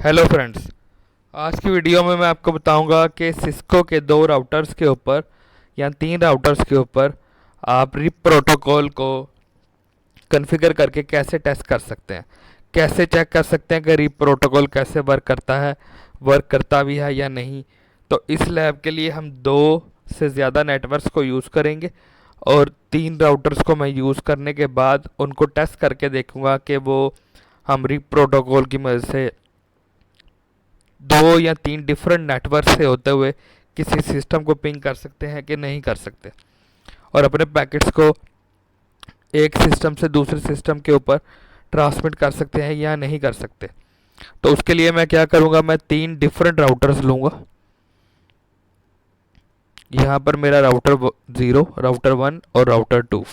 Hello friends. आज की video में मैं आपको बताऊंगा कि सिस्को के दो राउटर्स के ऊपर या तीन राउटर्स के ऊपर आप रिप प्रोटोकॉल को कॉन्फ़िगर करके कैसे टेस्ट कर सकते हैं, कैसे चेक कर सकते हैं कि रिप प्रोटोकॉल कैसे वर्क करता है, वर्क करता भी है या नहीं। तो इस लैब के लिए हम दो से ज़्यादा नेटवर्क्स को यूज़ करेंगे और तीन राउटर्स को मैं यूज़ करने के बाद उनको टेस्ट करके देखूंगा कि वो हम रिप प्रोटोकॉल की मदद से दो या तीन डिफरेंट नेटवर्क से होते हुए किसी सिस्टम को पिंग कर सकते हैं कि नहीं कर सकते, और अपने पैकेट्स को एक सिस्टम से दूसरे सिस्टम के ऊपर ट्रांसमिट कर सकते हैं या नहीं कर सकते। तो उसके लिए मैं क्या करूँगा, मैं तीन डिफरेंट राउटर्स लूँगा। यहाँ पर मेरा राउटर 0, राउटर 1 और राउटर 2,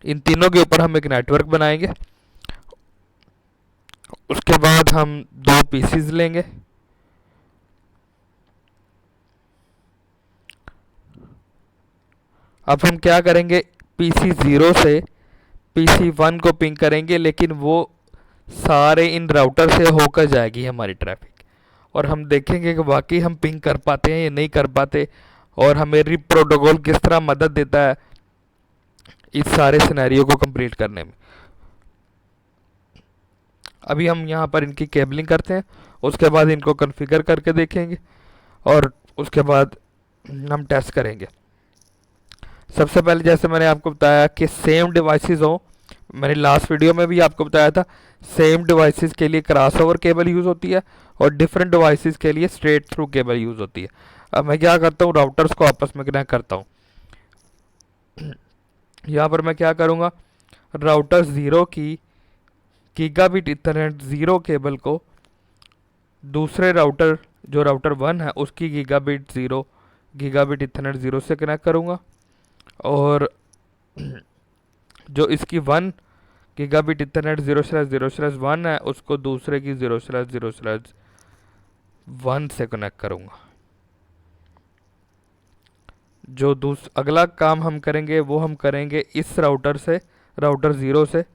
इन तीनों के ऊपर हम एक नेटवर्क बनाएंगे। उसके बाद हम दो पीसीज लेंगे। अब हम क्या करेंगे, पीसी 0 से पीसी 1 को पिंग करेंगे, लेकिन वो सारे इन राउटर से होकर जाएगी हमारी ट्रैफिक, और हम देखेंगे कि वाकई हम पिंग कर पाते हैं या नहीं कर पाते, और हमें रिप प्रोटोकॉल किस तरह मदद देता है इस सारे सिनेरियो को कंप्लीट करने में। अभी हम यहाँ पर इनकी केबलिंग करते हैं, उसके बाद इनको कॉन्फ़िगर करके देखेंगे और उसके बाद हम टेस्ट करेंगे। सबसे पहले जैसे मैंने आपको बताया कि सेम डिवाइसेस हो, मैंने लास्ट वीडियो में भी आपको बताया था, सेम डिवाइसेस के लिए क्रॉसओवर केबल यूज़ होती है और डिफरेंट डिवाइसेस के लिए स्ट्रेट थ्रू केबल यूज़ होती है। अब मैं क्या करता हूँ, राउटर्स को आपस में कनेक्ट करता हूँ। यहाँ पर मैं क्या करूँगा, राउटर 0 की गीगाबिट ईथरनेट 0 केबल को दूसरे राउटर जो राउटर 1 है उसकी गीगाबिट ईथरनेट 0 से कनेक्ट करूँगा, और जो इसकी 1 गीगाबिट ईथरनेट 0/0/1 है उसको दूसरे की 0/0/1 से कनेक्ट करूँगा। जो अगला काम हम करेंगे वो हम करेंगे इस राउटर से, राउटर 0 से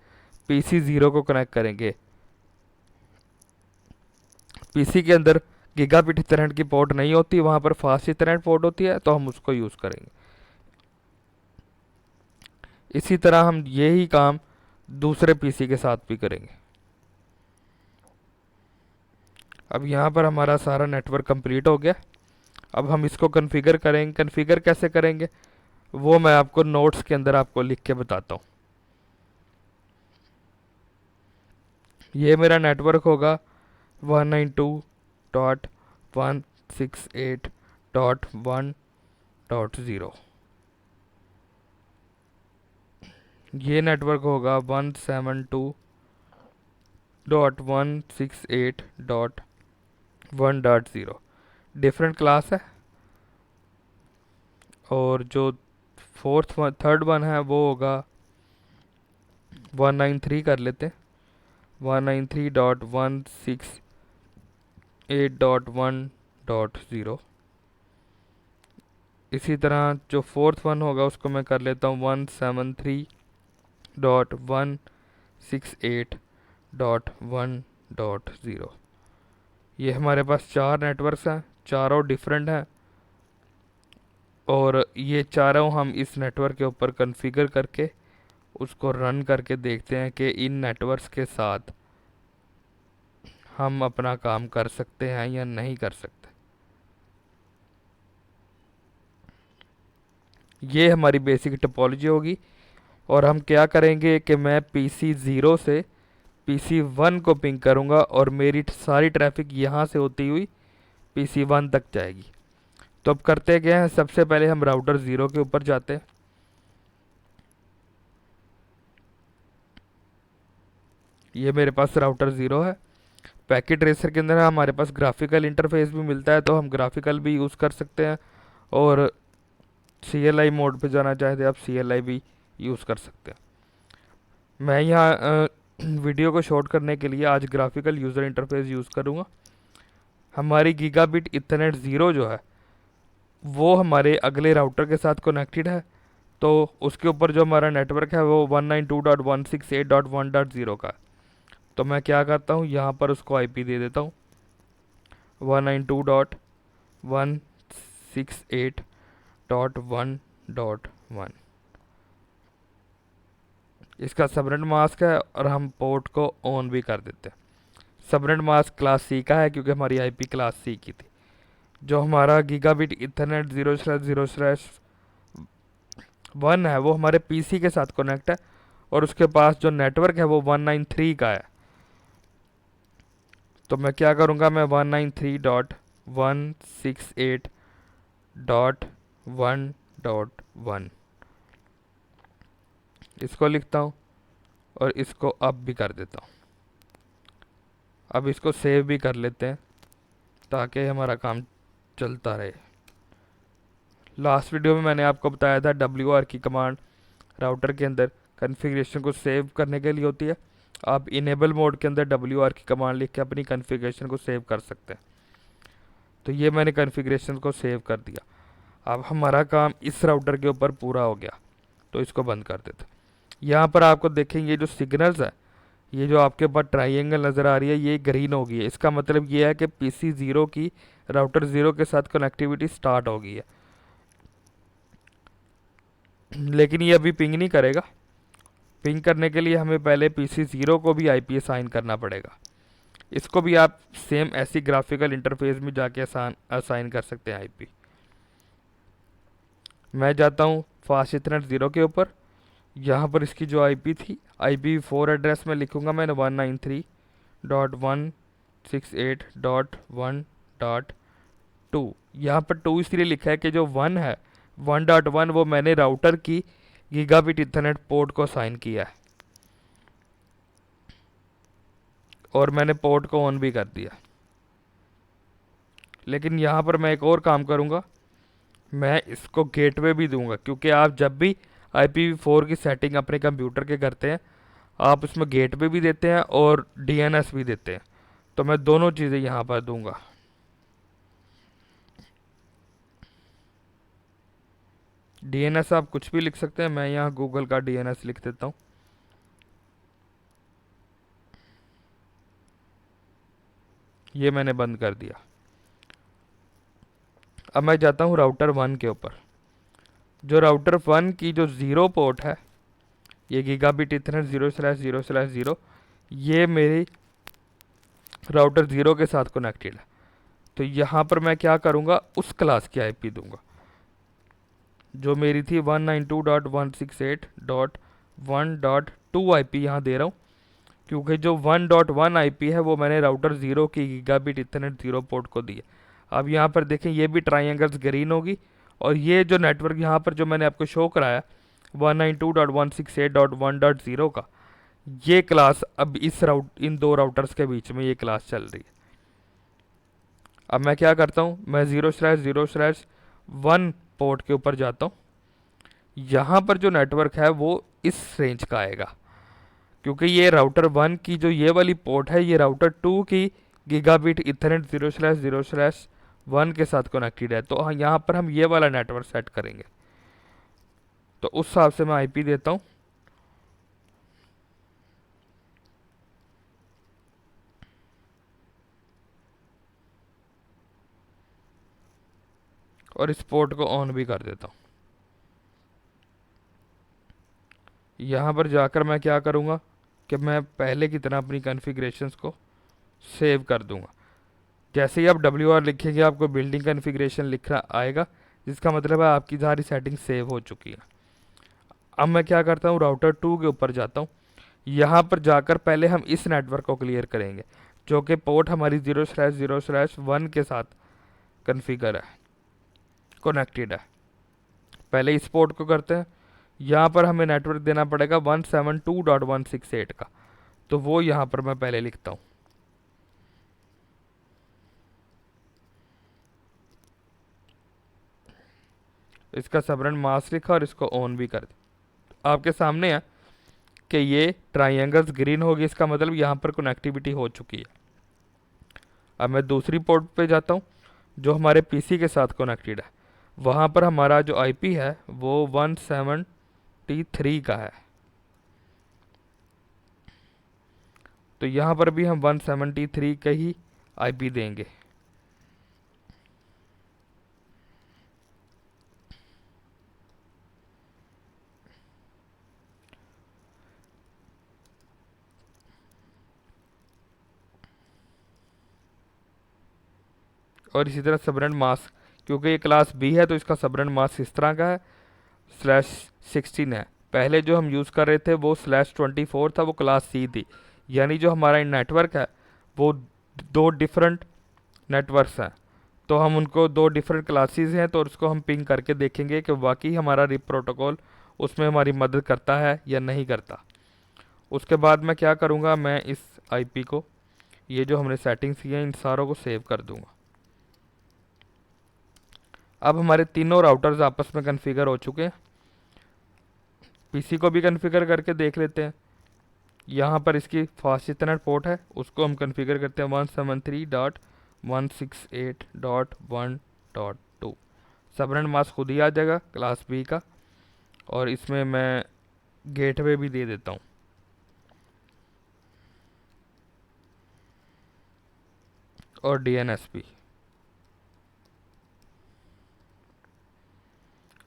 पीसी 0 को कनेक्ट करेंगे। पीसी के अंदर गीगाबिट ईथरनेट की पोर्ट नहीं होती, वहाँ पर फास्ट ईथरनेट पोर्ट होती है, तो हम उसको यूज़ करेंगे। इसी तरह हम यही काम दूसरे पीसी के साथ भी करेंगे। अब यहाँ पर हमारा सारा नेटवर्क कंप्लीट हो गया। अब हम इसको कॉन्फ़िगर करेंगे। कॉन्फ़िगर कैसे करेंगे वो मैं आपको नोट्स के अंदर आपको लिख के बताता हूँ। ये मेरा नेटवर्क होगा 192.168.1.0। ये नेटवर्क होगा 172.168.1.0। डिफरेंट क्लास है, और जो थर्ड वन है वो होगा 193 कर लेते हैं, 193.168.1.0। इसी तरह जो फोर्थ वन होगा उसको मैं कर लेता हूँ 173.168.1.0। ये हमारे पास चार नेटवर्क्स हैं, चारों डिफरेंट हैं, और ये चारों हम इस नेटवर्क के ऊपर कॉन्फ़िगर करके उसको रन करके देखते हैं कि इन नेटवर्क्स के साथ हम अपना काम कर सकते हैं या नहीं कर सकते। ये हमारी बेसिक टोपोलॉजी होगी, और हम क्या करेंगे कि मैं पीसी 0 से पीसी 1 को पिंग करूँगा, और मेरी सारी ट्रैफिक यहाँ से होती हुई पीसी 1 तक जाएगी। तो अब करते क्या है, सबसे पहले हम राउटर 0 के ऊपर जाते हैं। ये मेरे पास राउटर 0 है। पैकेट रेसर के अंदर हमारे पास ग्राफिकल इंटरफेस भी मिलता है, तो हम ग्राफिकल भी यूज़ कर सकते हैं, और CLI मोड पे जाना चाहते हैं आप CLI भी यूज़ कर सकते हैं। मैं यहाँ वीडियो को शॉर्ट करने के लिए आज ग्राफिकल यूज़र इंटरफेस यूज़ करूँगा। हमारी गीगाबिट ईथरनेट 0 जो है वो हमारे अगले राउटर के साथ कनेक्टेड है, तो उसके ऊपर जो हमारा नेटवर्क है वो 192.168.1.0 का है। तो मैं क्या करता हूँ, यहाँ पर उसको आईपी दे देता हूँ 192.168.1.1। इसका सबनेट मास्क है और हम पोर्ट को ऑन भी कर देते हैं। सबनेट मास्क क्लास सी का है क्योंकि हमारी आईपी क्लास सी की थी। जो हमारा गीगाबिट इथरनेट 0/0/1 है वो हमारे पीसी के साथ कनेक्ट है, और उसके पास जो नेटवर्क है वो 193 का है। तो मैं क्या करूँगा, मैं 193.168.1.1 इसको लिखता हूँ और इसको अप भी कर देता हूँ। अब इसको सेव भी कर लेते हैं ताकि हमारा काम चलता रहे। लास्ट वीडियो में मैंने आपको बताया था WR की कमांड राउटर के अंदर कॉन्फ़िगरेशन को सेव करने के लिए होती है। आप इनेबल मोड के अंदर WR की कमांड लिख के अपनी कॉन्फ़िगरेशन को सेव कर सकते हैं। तो ये मैंने कॉन्फ़िगरेशन को सेव कर दिया। अब हमारा काम इस राउटर के ऊपर पूरा हो गया, तो इसको बंद कर देते हैं। यहाँ पर आपको देखेंगे जो सिग्नल्स है, ये जो आपके पास ट्राइंगल नज़र आ रही है ये ग्रीन हो गई है। इसका मतलब ये है कि PC 0 की राउटर 0 के साथ कनेक्टिविटी स्टार्ट हो गई है। लेकिन ये अभी पिंग नहीं करेगा। पिंग करने के लिए हमें पहले PC 0 को भी IP असाइन करना पड़ेगा। इसको भी आप सेम ऐसी ग्राफिकल इंटरफेस में जाके असाइन कर सकते हैं IP। मैं जाता हूँ फास्ट इथरनेट 0 के ऊपर। यहाँ पर इसकी जो IP थी, IPv4 एड्रेस में लिखूँगा मैं 193.168.1.2। यहाँ पर 2 इसलिए लिखा है कि जो 1 है 1.1 वो मैंने राउटर की गीगाबिट इथरनेट पोर्ट को असाइन किया है, और मैंने पोर्ट को ऑन भी कर दिया। लेकिन यहाँ पर मैं एक और काम करूँगा, मैं इसको गेटवे भी दूंगा, क्योंकि आप जब भी IPv4 की सेटिंग अपने कंप्यूटर के करते हैं आप उसमें गेटवे भी देते हैं और DNS भी देते हैं। तो मैं दोनों चीज़ें यहाँ पर दूंगा। DNS आप कुछ भी लिख सकते हैं, मैं यहाँ गूगल का DNS लिख देता हूँ। ये मैंने बंद कर दिया। अब मैं जाता हूँ राउटर 1 के ऊपर। जो राउटर 1 की जो 0 पोर्ट है, ये गीगाबिट इथरनेट 0/0/0, ये मेरी राउटर 0 के साथ कनेक्टेड है। तो यहाँ पर मैं क्या करूँगा, उस क्लास की IP दूंगा जो मेरी थी 192.168.1.2 IP यहाँ दे रहा हूँ, क्योंकि जो 1.1 IP है वो मैंने राउटर 0 की गीगाबिट इथरनेट 0 पोर्ट को दी है। अब यहाँ पर देखें ये भी ट्राइंगल्स ग्रीन होगी, और ये जो नेटवर्क यहाँ पर जो मैंने आपको शो कराया 192.168.1.0 का, ये क्लास अब इन दो राउटर्स के बीच में ये क्लास चल रही है। अब मैं क्या करता हूँ, मैं 0/0/1 पोर्ट के ऊपर जाता हूँ। यहाँ पर जो नेटवर्क है वो इस रेंज का आएगा, क्योंकि ये राउटर 1 की जो ये वाली पोर्ट है ये राउटर 2 की गीगाबिट इथरनेट 0/0/1 के साथ कनेक्टेड है। तो यहाँ पर हम ये वाला नेटवर्क सेट करेंगे। तो उस हिसाब से मैं IP देता हूँ। और इस पोर्ट को ऑन भी कर देता हूँ। यहाँ पर जाकर मैं क्या करूँगा कि मैं पहले की तरह अपनी कॉन्फ़िगरेशंस को सेव कर दूँगा। जैसे ही आप WR लिखेंगे आपको बिल्डिंग कॉन्फ़िगरेशन लिखना आएगा, जिसका मतलब है आपकी सारी सेटिंग सेव हो चुकी है। अब मैं क्या करता हूँ, राउटर 2 के ऊपर जाता हूँ। यहाँ पर जाकर पहले हम इस नेटवर्क को क्लियर करेंगे जो कि पोर्ट हमारी 0/0/1 के साथ कॉन्फ़िगर है, कनेक्टेड है। पहले इस पोर्ट को करते हैं। यहाँ पर हमें नेटवर्क देना पड़ेगा 172.168 का, तो वो यहाँ पर मैं पहले लिखता हूँ। इसका सबनेट मास्क लिखा और इसको ऑन भी कर दिया। आपके सामने है कि ये ट्राइंगल्स ग्रीन होगी, इसका मतलब यहाँ पर कनेक्टिविटी हो चुकी है। अब मैं दूसरी पोर्ट पे जाता हूँ जो हमारे PC के साथ कनेक्टेड है। वहाँ पर हमारा जो IP है वो 173 का है। तो यहाँ पर भी हम 173 का ही आईपी देंगे। और इसी तरह सबनेट मास्क, क्योंकि ये क्लास बी है तो इसका सबनेट मास्क इस तरह का है, /16 है। पहले जो हम यूज़ कर रहे थे वो /24 था, वो क्लास सी थी। यानी जो हमारा नेटवर्क है वो दो डिफरेंट नेटवर्क्स हैं, तो हम उनको दो डिफरेंट क्लासेस हैं, तो उसको हम पिंग करके देखेंगे कि वाकई हमारा रिप प्रोटोकॉल उसमें हमारी मदद करता है या नहीं करता। उसके बाद मैं क्या करूँगा, मैं इस आईपी को, ये जो हमने सेटिंग्स की हैं इन सारों को सेव कर दूँगा। अब हमारे तीनों राउटर्स आपस में कन्फिगर हो चुके हैं। पीसी को भी कन्फिगर करके देख लेते हैं। यहाँ पर इसकी फास्ट इथरनेट पोर्ट है, उसको हम कन्फिगर करते हैं 173.168.1.2। सबनेट मास्क खुद ही आ जाएगा क्लास बी का, और इसमें मैं गेटवे भी दे देता हूँ। और डीएनएस भी,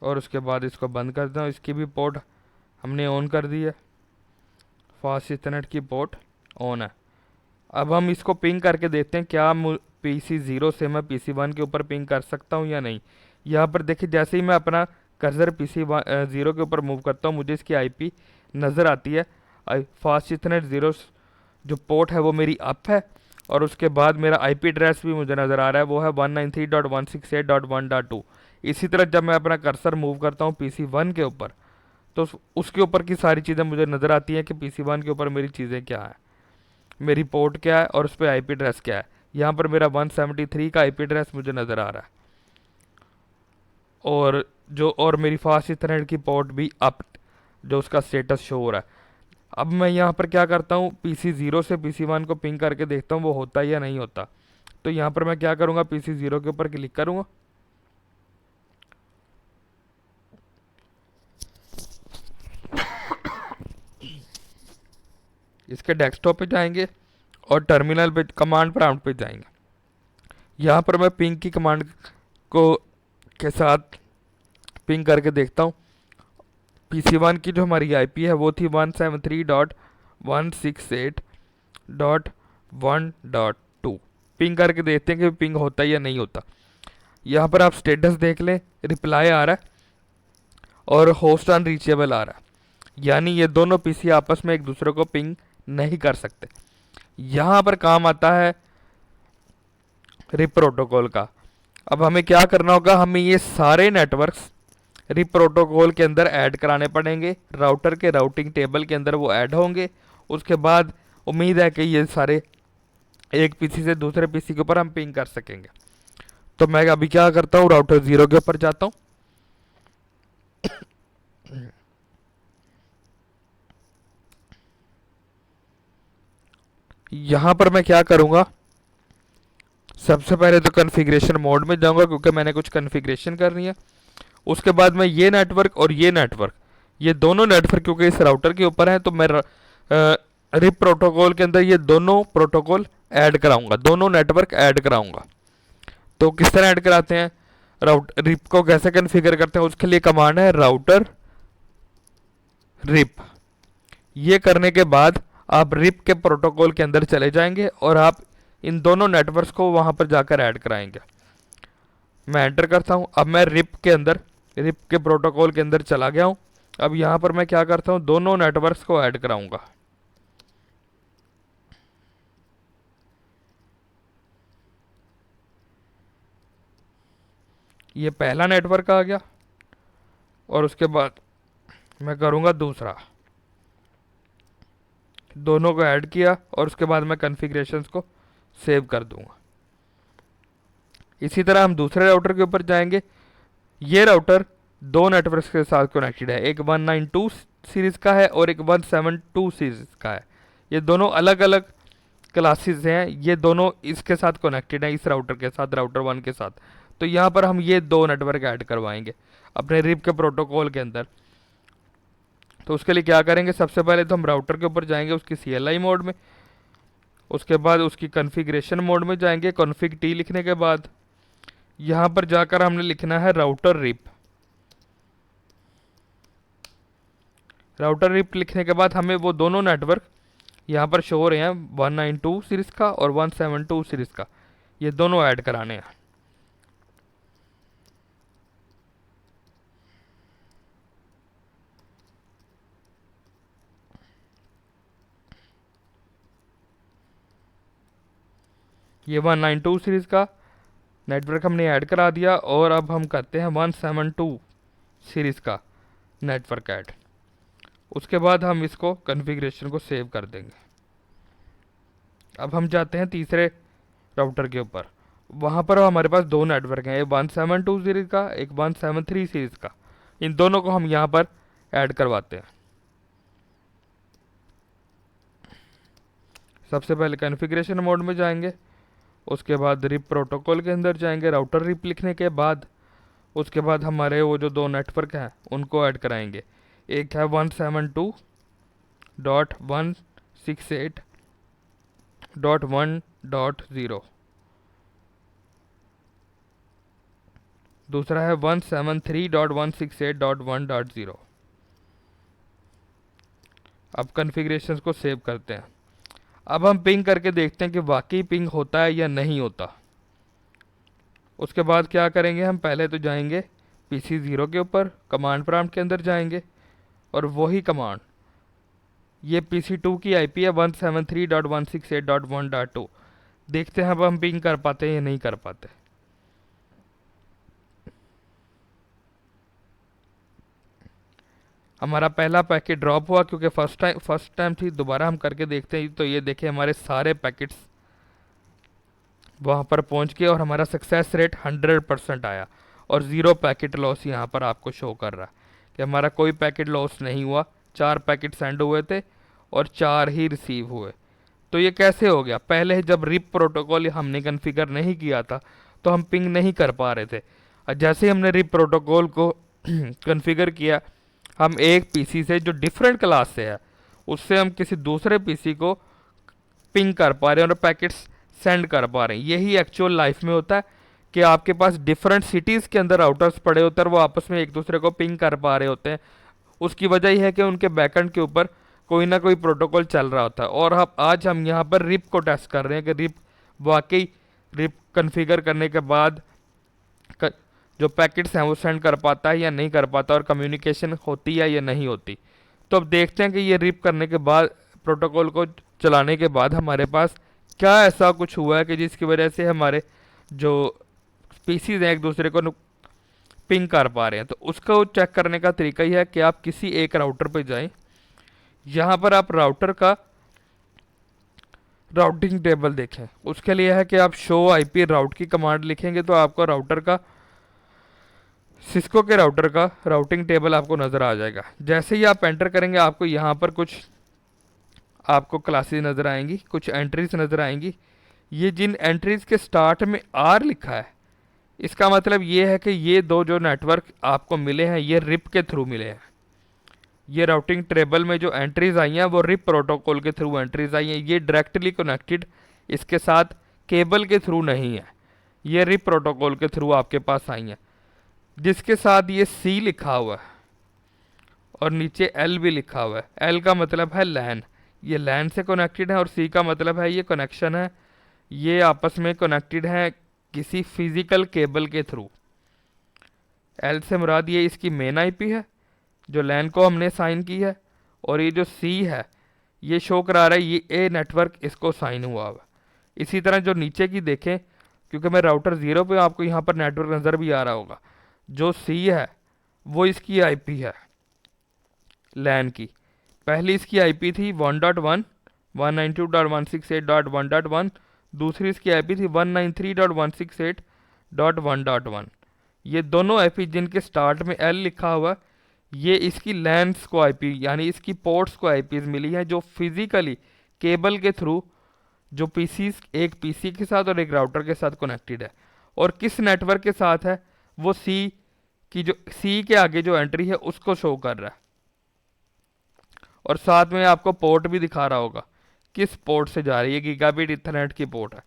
और उसके बाद इसको बंद कर देता हूँ। इसकी भी पोर्ट हमने ऑन कर दी है, फास्ट इथरनेट की पोर्ट ऑन है। अब हम इसको पिंग करके देखते हैं क्या PC0 से मैं PC1 के ऊपर पिंग कर सकता हूँ या नहीं। यहाँ पर देखिए जैसे ही मैं अपना कर्सर PC0 के ऊपर मूव करता हूँ मुझे इसकी आईपी नज़र आती है। फास्ट इथरनेट 0 जो पोर्ट है वो मेरी अप है, और उसके बाद मेरा आईपी एड्रेस भी मुझे नज़र आ रहा है, वो है 193.168.1.2। इसी तरह जब मैं अपना कर्सर मूव करता हूँ PC1 के ऊपर, तो उसके ऊपर की सारी चीज़ें मुझे नज़र आती हैं कि PC1 के ऊपर मेरी चीज़ें क्या हैं, मेरी पोर्ट क्या है और उस पर आईपी एड्रेस क्या है। यहाँ पर मेरा 173 का आईपी एड्रेस मुझे नज़र आ रहा है, और मेरी फास्ट इथरनेट की पोर्ट भी अप, जो उसका स्टेटस शो हो रहा है। अब मैं यहाँ पर क्या करता हूँ, PC0 से PC1 को पिंग करके देखता हूँ वो होता है या नहीं होता। तो यहाँ पर मैं क्या करूँगा, PC0 के ऊपर क्लिक करूँगा, इसके डेस्कटॉप पे जाएंगे और टर्मिनल पे कमांड प्रॉम्प्ट पे जाएंगे। यहाँ पर मैं पिंग की कमांड को के साथ पिंग करके देखता हूँ। PC1 की जो हमारी आईपी है वो थी 173.168.1.2। पिंग करके देखते हैं कि पिंग होता है या नहीं होता। यहाँ पर आप स्टेटस देख लें, रिप्लाई आ रहा है और होस्ट अनरीचेबल आ रहा है, यानी ये दोनों पीसी आपस में एक दूसरे को पिंग नहीं कर सकते। यहाँ पर काम आता है रिप प्रोटोकॉल का। अब हमें क्या करना होगा, हमें ये सारे नेटवर्क्स रिप प्रोटोकॉल के अंदर ऐड कराने पड़ेंगे, राउटर के राउटिंग टेबल के अंदर वो ऐड होंगे। उसके बाद उम्मीद है कि ये सारे एक पीसी से दूसरे पीसी के ऊपर हम पिंग कर सकेंगे। तो मैं अभी क्या करता हूँ, राउटर 0 के ऊपर जाता हूँ। यहाँ पर मैं क्या करूँगा, सबसे पहले तो कॉन्फ़िगरेशन मोड में जाऊँगा क्योंकि मैंने कुछ कॉन्फ़िगरेशन करनी है। उसके बाद मैं ये नेटवर्क और ये नेटवर्क, ये दोनों नेटवर्क क्योंकि इस राउटर के ऊपर है, तो मैं रिप प्रोटोकॉल के अंदर ये दोनों प्रोटोकॉल ऐड कराऊंगा, दोनों नेटवर्क ऐड कराऊंगा। तो किस तरह ऐड कराते हैं, रिप को कैसे कन्फिगर करते हैं, उसके लिए कमांड है राउटर रिप। ये करने के बाद आप रिप के प्रोटोकॉल के अंदर चले जाएंगे और आप इन दोनों नेटवर्क्स को वहां पर जाकर ऐड कराएंगे। मैं एंटर करता हूं। अब मैं रिप के प्रोटोकॉल के अंदर चला गया हूं। अब यहां पर मैं क्या करता हूं, दोनों नेटवर्क्स को ऐड कराऊंगा। ये पहला नेटवर्क आ गया और उसके बाद मैं करूंगा दूसरा, दोनों को ऐड किया और उसके बाद मैं कॉन्फ़िगरेशंस को सेव कर दूंगा। इसी तरह हम दूसरे राउटर के ऊपर जाएंगे। ये राउटर दो नेटवर्क्स के साथ कनेक्टेड है, एक 192 सीरीज़ का है और एक 172 सीरीज़ का है। ये दोनों अलग अलग क्लासेस हैं, ये दोनों इसके साथ कनेक्टेड हैं, इस राउटर के साथ, राउटर 1 के साथ। तो यहाँ पर हम ये दो नेटवर्क ऐड करवाएंगे अपने रिप के प्रोटोकॉल के अंदर। तो उसके लिए क्या करेंगे, सबसे पहले तो हम राउटर के ऊपर जाएंगे उसकी CLI मोड में। उसके बाद उसकी कॉन्फ़िगरेशन मोड में जाएंगे। कॉन्फ़िग टी लिखने के बाद यहाँ पर जाकर हमने लिखना है राउटर रिप। राउटर रिप लिखने के बाद हमें वो दोनों नेटवर्क यहाँ पर शो हो रहे हैं, 192 सीरीज़ का और 172 सीरीज़ का, ये दोनों ऐड कराने हैं। ये 192 सीरीज़ का नेटवर्क हमने ऐड करा दिया और अब हम करते हैं 172 सीरीज़ का नेटवर्क ऐड। उसके बाद हम इसको कॉन्फ़िगरेशन को सेव कर देंगे। अब हम जाते हैं तीसरे राउटर के ऊपर। वहाँ पर हमारे पास दो नेटवर्क हैं, एक 172 सीरीज़ का, एक 173 सीरीज़ का। इन दोनों को हम यहाँ पर ऐड करवाते हैं। सबसे पहले कॉन्फ़िगरेशन मोड में जाएंगे, उसके बाद रिप प्रोटोकॉल के अंदर जाएंगे, राउटर रिप लिखने के बाद उसके बाद हमारे वो जो दो नेटवर्क हैं उनको ऐड कराएंगे। एक है 172.168.1.0, दूसरा है 173.168.1.0। अब कॉन्फ़िगरेशंस को सेव करते हैं। अब हम पिंग करके देखते हैं कि वाकई पिंग होता है या नहीं होता। उसके बाद क्या करेंगे, हम पहले तो जाएंगे PC0 के ऊपर, कमांड प्रॉम्प्ट के अंदर जाएंगे और वही कमांड, ये PC2 की IP है 173.168.1.2। देखते हैं अब हम पिंग कर पाते हैं या नहीं कर पाते। हमारा पहला पैकेट ड्रॉप हुआ क्योंकि फर्स्ट टाइम थी। दोबारा हम करके देखते हैं तो ये देखें हमारे सारे पैकेट्स वहाँ पर पहुँच गए और हमारा सक्सेस रेट 100% आया और ज़ीरो पैकेट लॉस यहाँ पर आपको शो कर रहा है कि हमारा कोई पैकेट लॉस नहीं हुआ। 4 पैकेट सेंड हुए थे और 4 ही रिसीव हुए। तो ये कैसे हो गया? पहले जब रिप प्रोटोकॉल हमने कॉन्फ़िगर नहीं किया था तो हम पिंग नहीं कर पा रहे थे, और जैसे ही हमने रिप प्रोटोकॉल को कॉन्फ़िगर किया, हम एक पीसी से जो डिफरेंट क्लास से है उससे हम किसी दूसरे पीसी को पिंग कर पा रहे हैं और पैकेट्स सेंड कर पा रहे हैं। यही एक्चुअल लाइफ में होता है कि आपके पास डिफरेंट सिटीज़ के अंदर राउटर्स पड़े होते हैं और वो आपस में एक दूसरे को पिंग कर पा रहे होते हैं। उसकी वजह यह है कि उनके बैकएंड के ऊपर कोई ना कोई प्रोटोकॉल चल रहा होता है। और आज हम यहाँ पर रिप को टेस्ट कर रहे हैं कि रिप वाकई रिप कॉन्फ़िगर करने के बाद जो पैकेट्स हैं वो सेंड कर पाता है या नहीं कर पाता और कम्युनिकेशन होती है या नहीं होती। तो अब देखते हैं कि ये रिप करने के बाद, प्रोटोकॉल को चलाने के बाद हमारे पास क्या ऐसा कुछ हुआ है कि जिसकी वजह से हमारे जो स्पीसीज हैं एक दूसरे को पिंग कर पा रहे हैं। तो उसको चेक करने का तरीका ही है कि आप किसी एक राउटर पे जाएं, यहाँ पर आप राउटर का राउटिंग टेबल देखें। उसके लिए है कि आप शो आईपी राउट की कमांड लिखेंगे तो आपको राउटर का, सिस्को के राउटर का राउटिंग टेबल आपको नज़र आ जाएगा। जैसे ही आप एंटर करेंगे आपको यहाँ पर कुछ आपको क्लासेस नज़र आएंगी, कुछ एंट्रीज नज़र आएंगी। ये जिन एंट्रीज के स्टार्ट में आर लिखा है, इसका मतलब ये है कि ये दो जो नेटवर्क आपको मिले हैं ये रिप के थ्रू मिले हैं। ये राउटिंग टेबल में जो एंट्रीज आई हैं वो रिप प्रोटोकॉल के थ्रू एंट्रीज आई हैं। ये डायरेक्टली कनेक्टेड इसके साथ केबल के थ्रू नहीं है, ये रिप प्रोटोकॉल के थ्रू आपके पास आई हैं, जिसके साथ ये सी लिखा हुआ है और नीचे एल भी लिखा हुआ है। एल का मतलब है लैन, ये लैन से कनेक्टेड है, और सी का मतलब है ये कनेक्शन है, ये आपस में कनेक्टेड है किसी फिजिकल केबल के थ्रू। एल से मुराद ये इसकी मेन आईपी है जो लैन को हमने साइन की है, और ये जो सी है ये शो करा रहा है ये ए नेटवर्क इसको साइन हुआ हुआ। इसी तरह जो नीचे की देखें, क्योंकि मैं राउटर 0 पे, आपको यहाँ पर नेटवर्क नज़र भी आ रहा होगा, जो सी है वो इसकी आईपी है लैन की। पहली इसकी आईपी थी 1.1 192.168.1.1, दूसरी इसकी आईपी थी 193.168.1.1। ये दोनों आईपी जिनके स्टार्ट में एल लिखा हुआ, ये इसकी लैन्स को आईपी यानी इसकी पोर्ट्स को आईपीज मिली हैं जो फिजिकली केबल के थ्रू जो पीसी, एक पीसी के साथ और एक राउटर के साथ कनेक्टेड है। और किस नेटवर्क के साथ है वो सी की, जो सी के आगे जो एंट्री है उसको शो कर रहा है, और साथ में आपको पोर्ट भी दिखा रहा होगा किस पोर्ट से जा रही है, गीगाबिट ईथरनेट की पोर्ट है।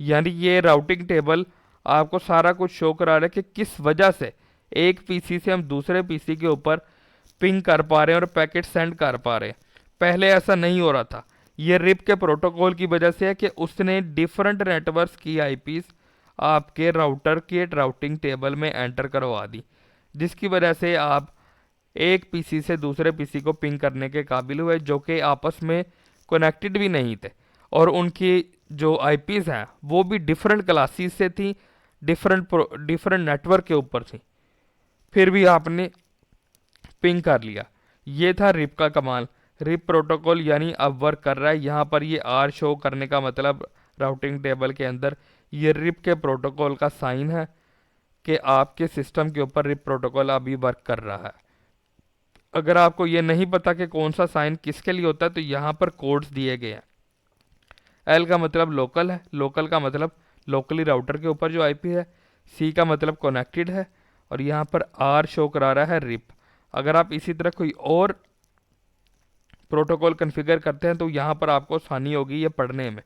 यानी ये राउटिंग टेबल आपको सारा कुछ शो करा रहा है कि किस वजह से एक पीसी से हम दूसरे पीसी के ऊपर पिंग कर पा रहे हैं और पैकेट सेंड कर पा रहे हैं। पहले ऐसा नहीं हो रहा था। ये रिप के प्रोटोकॉल की वजह से है कि उसने डिफरेंट नेटवर्क्स की आईपीस आपके राउटर के राउटिंग टेबल में एंटर करवा दी, जिसकी वजह से आप एक पीसी से दूसरे पीसी को पिंग करने के काबिल हुए, जो कि आपस में कनेक्टेड भी नहीं थे। और उनकी जो आईपीस हैं वो भी डिफरेंट क्लासेस से थी, डिफरेंट नेटवर्क के ऊपर थी, फिर भी आपने पिंग कर लिया। ये था रिप का कमाल। रिप प्रोटोकॉल यानी अब वर्क कर रहा है। यहाँ पर ये आर शो करने का मतलब राउटिंग टेबल के अंदर ये रिप के प्रोटोकॉल का साइन है कि आपके सिस्टम के ऊपर रिप प्रोटोकॉल अभी वर्क कर रहा है। अगर आपको ये नहीं पता कि कौन सा साइन किसके लिए होता है तो यहाँ पर कोड्स दिए गए हैं। एल का मतलब लोकल है, लोकल का मतलब लोकली राउटर के ऊपर जो आईपी है। सी का मतलब कनेक्टेड है, और यहाँ पर आर शो करा रहा है रिप। अगर आप इसी तरह कोई और प्रोटोकॉल कॉन्फ़िगर करते हैं तो यहाँ पर आपको आसानी होगी ये पढ़ने में।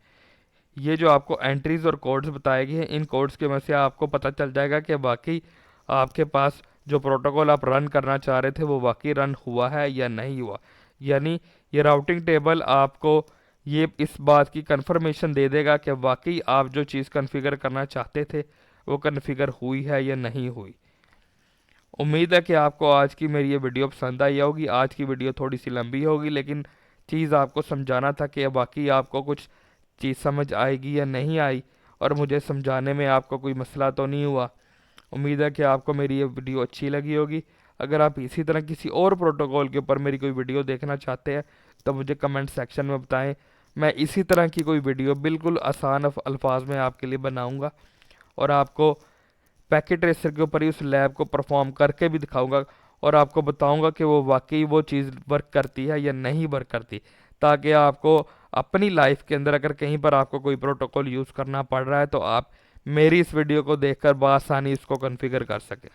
ये जो आपको एंट्रीज और कोड्स बताए गए हैं, इन कोड्स की वजह से आपको पता चल जाएगा कि वाकई आपके पास जो प्रोटोकॉल आप रन करना चाह रहे थे वो वाकई रन हुआ है या नहीं हुआ। यानी ये राउटिंग टेबल आपको ये इस बात की कंफर्मेशन दे देगा कि वाकई आप जो चीज़ कॉन्फ़िगर करना चाहते थे वो कॉन्फ़िगर हुई है या नहीं हुई। उम्मीद है कि आपको आज की मेरी ये वीडियो पसंद आई होगी। आज की वीडियो थोड़ी सी लंबी होगी, लेकिन चीज़ आपको समझाना था कि बाकी आपको कुछ चीज़ समझ आएगी या नहीं आई, और मुझे समझाने में आपको कोई मसला तो नहीं हुआ। उम्मीद है कि आपको मेरी ये वीडियो अच्छी लगी होगी। अगर आप इसी तरह किसी और प्रोटोकॉल के ऊपर मेरी कोई वीडियो देखना चाहते हैं तो मुझे कमेंट सेक्शन में बताएं। मैं इसी तरह की कोई वीडियो बिल्कुल आसान अल्फाज में आपके लिए बनाऊँगा, और आपको पैकेट रेसर के ऊपर ही उस लैब को परफॉर्म करके भी दिखाऊंगा, और आपको बताऊंगा कि वो वाकई वो चीज़ वर्क करती है या नहीं वर्क करती, ताकि आपको अपनी लाइफ के अंदर अगर कहीं पर आपको कोई प्रोटोकॉल यूज़ करना पड़ रहा है तो आप मेरी इस वीडियो को देखकर बआसानी इसको कॉन्फ़िगर कर सकें।